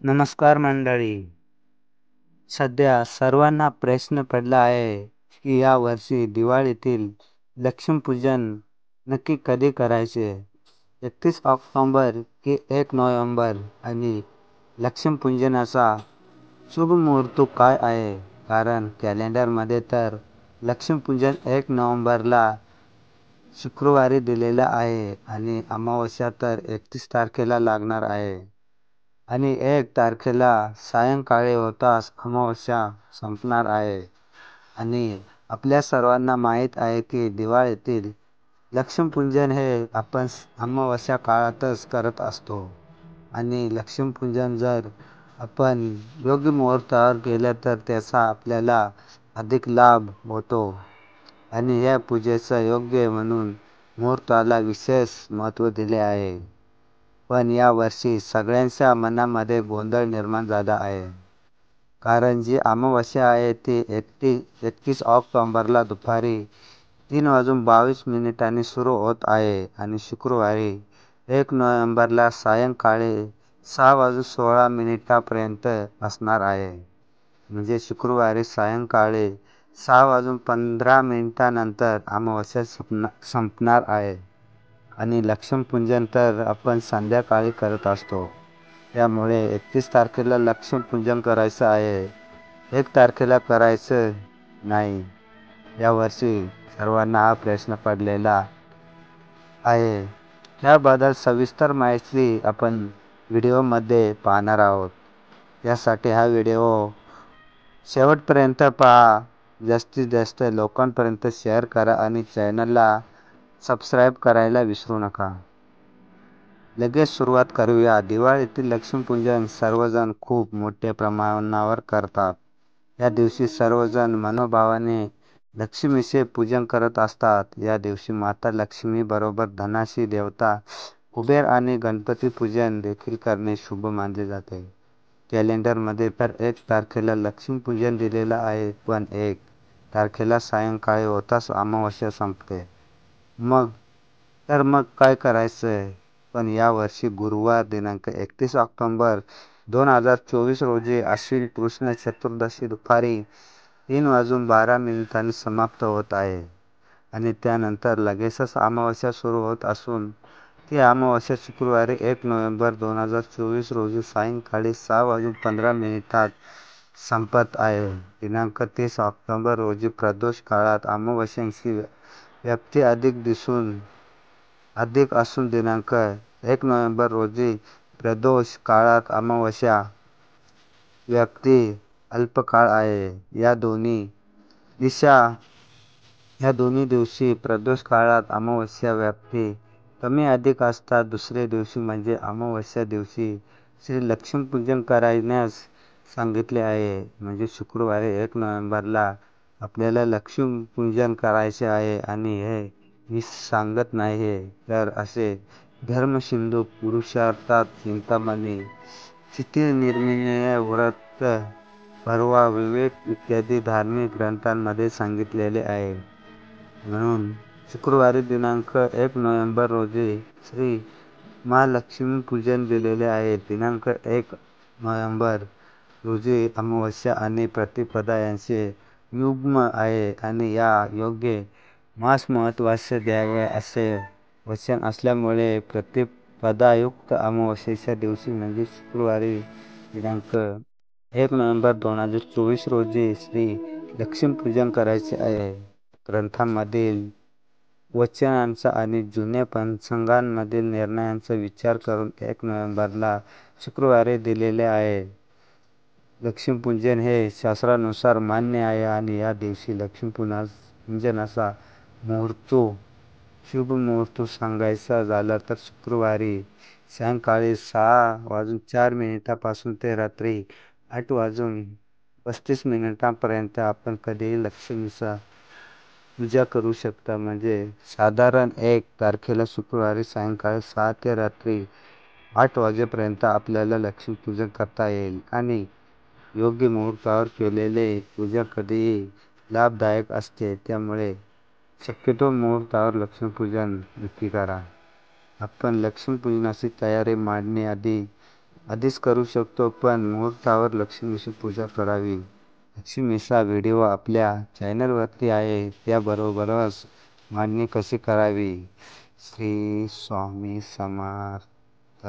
नमस्कार मंडळी. सध्या सर्वांना प्रश्न पडला आहे की या वर्षी दिवाळीतील लक्ष्मीपूजन नक्की कधी करायचे. 31 ऑक्टोबर की 1 नोव्हेंबर आणि लक्ष्मीपूजनाचा शुभ मुहूर्त काय आहे. कारण कॅलेंडरमध्ये तर लक्ष्मीपूजन 1 नोव्हेंबरला शुक्रवारी दिलेलं आहे आणि अमावस्या तर 31 तारखेला लागणार आहे. आणि 1 तारखेला सायंकाळी होताच अमावस्या संपणार आहे. आणि आपल्या सर्वांना माहीत आहे की दिवाळीतील लक्ष्मीपूजन हे आपण अमावस्या काळातच करत असतो. आणि लक्ष्मीपूजन जर आपण योग्य मुहूर्तावर केलं तर त्याचा आपल्याला अधिक लाभ होतो. आणि या पूजेचं योग्य म्हणून मुहूर्ताला विशेष महत्त्व दिले आहे. पण यावर्षी सगळ्यांच्या मनामध्ये गोंधळ निर्माण झाला आहे. कारण जी अमावस्या आहे ती 31 ऑक्टोबरला दुपारी 3:22 सुरू होत आहे आणि शुक्रवारी 1 नोव्हेंबरला सायंकाळी 6:16 असणार आहे. म्हणजे शुक्रवारी सायंकाळी 6:15 नंतर अमावस्या संपणार आहे. आणि लक्ष्मीपूजन तर आपण संध्याकाळी करत असतो. त्यामुळे 31 तारखेला लक्ष्मीपूजन करायचं आहे, 1 तारखेला करायचं नाही. यावर्षी सर्वांना हा प्रश्न पडलेला आहे. त्याबद्दल सविस्तर माहिती आपण व्हिडिओमध्ये पाहणार आहोत. यासाठी हा व्हिडिओ शेवटपर्यंत पहा. जास्तीत जास्त लोकांपर्यंत शेअर करा आणि चॅनलला सबस्क्राईब करायला विसरू नका. लगेच सुरुवात करूया. दिवाळीतील लक्ष्मीपूजन सर्वजण खूप मोठ्या प्रमाणावर करतात. या दिवशी सर्वजण मनोभावाने लक्ष्मीचे पूजन करत असतात. या दिवशी माता लक्ष्मी बरोबर धनाची देवता कुबेर आणि गणपती पूजन देखील करणे शुभ मानले जाते. कॅलेंडरमध्ये तर 1 तारखेला लक्ष्मीपूजन दिलेलं आहे, पण 1 तारखेला सायंकाळी होताच अमावस्या संपते. मग काय करायचं. पण यावर्षी गुरुवार दिनांक 31 ऑक्टोबर 2024 रोजी अश्विन कृष्ण चतुर्दशी दुपारी 3:12 समाप्त होत आहे. आणि त्यानंतर लगेचच अमावस्या सुरू होत असून ती अमावस्या शुक्रवारी 1 नोव्हेंबर 2024 रोजी सायंकाळी 6:15 संपत आहे. दिनांक 30 ऑक्टोबर रोजी प्रदोष काळात अमावस्यांची व्याप्ती अधिक असून दिनांक 1 नोव्हेंबर रोजी प्रदोष काळात अमावस्या व्याप्ती अल्पकाळ आहे. या दोन्ही दिवशी प्रदोष काळात अमावस्या व्याप्ती कमी अधिक असतात. दुसऱ्या दिवशी म्हणजे अमावस्या दिवशी श्री लक्ष्मीपूजन करण्यास सांगितले आहे. म्हणजे शुक्रवारी 1 नोव्हेंबरला आपल्याला लक्ष्मीपूजन करायचे आहे. आणि हे मी सांगत नाही तर असे धर्मसिंधू पुरुषार्थात चिंतामणी क्षितिनिर्मिय व्रत पर्वा विवेक इत्यादी धार्मिक ग्रंथांमध्ये सांगितलेले आहे. म्हणून शुक्रवारी दिनांक 1 नोव्हेंबर रोजी श्री महालक्ष्मी पूजन दिलेले आहे. दिनांक 1 नोव्हेंबर रोजी अमावस्या आणि प्रतिपदा यांचे युग्म आहे आणि या योगे मास महत्त्वाचे द्यावे असे वचन असल्यामुळे प्रतिपदायुक्त अमावस्येच्या दिवशी म्हणजे शुक्रवारी दिनांक 1 नोव्हेंबर 2024 रोजी श्री लक्ष्मीपूजन करायचे आहे. ग्रंथांमधील वचनांचा आणि जुन्या पंचांगांमधील निर्णयांचा विचार करून 1 नोव्हेंबरला शुक्रवारी दिलेले आहे. लक्ष्मीपूजन हे शास्त्रानुसार मान्य आहे आणि या दिवशी लक्ष्मीपूजनाचा शुभ मुहूर्त सांगायचा झाला तर शुक्रवारी सायंकाळी 6:04 पासून ते रात्री 8:35 पर्यंत आपण कधीही लक्ष्मीचा पूजा करू शकता. म्हणजे साधारण 1 तारखेला शुक्रवारी सायंकाळी 6 ते रात्री 8 वाजेपर्यंत आपल्याला लक्ष्मीपूजन करता येईल. आणि योग्य मुहूर्तावर केलेले पूजा कधीही लाभदायक असते. त्यामुळे शक्यतो मुहूर्तावर लक्ष्मीपूजन नक्की करा. आपण लक्ष्मीपूजनाची तयारी मांडण्याआधी आधीच करू शकतो, पण मुहूर्तावर लक्ष्मीची पूजा करावी. लक्ष्मीचा व्हिडिओ आपल्या चॅनलवरती आहे. त्याबरोबरच मांडणी कशी करावी. श्री स्वामी समर्थ.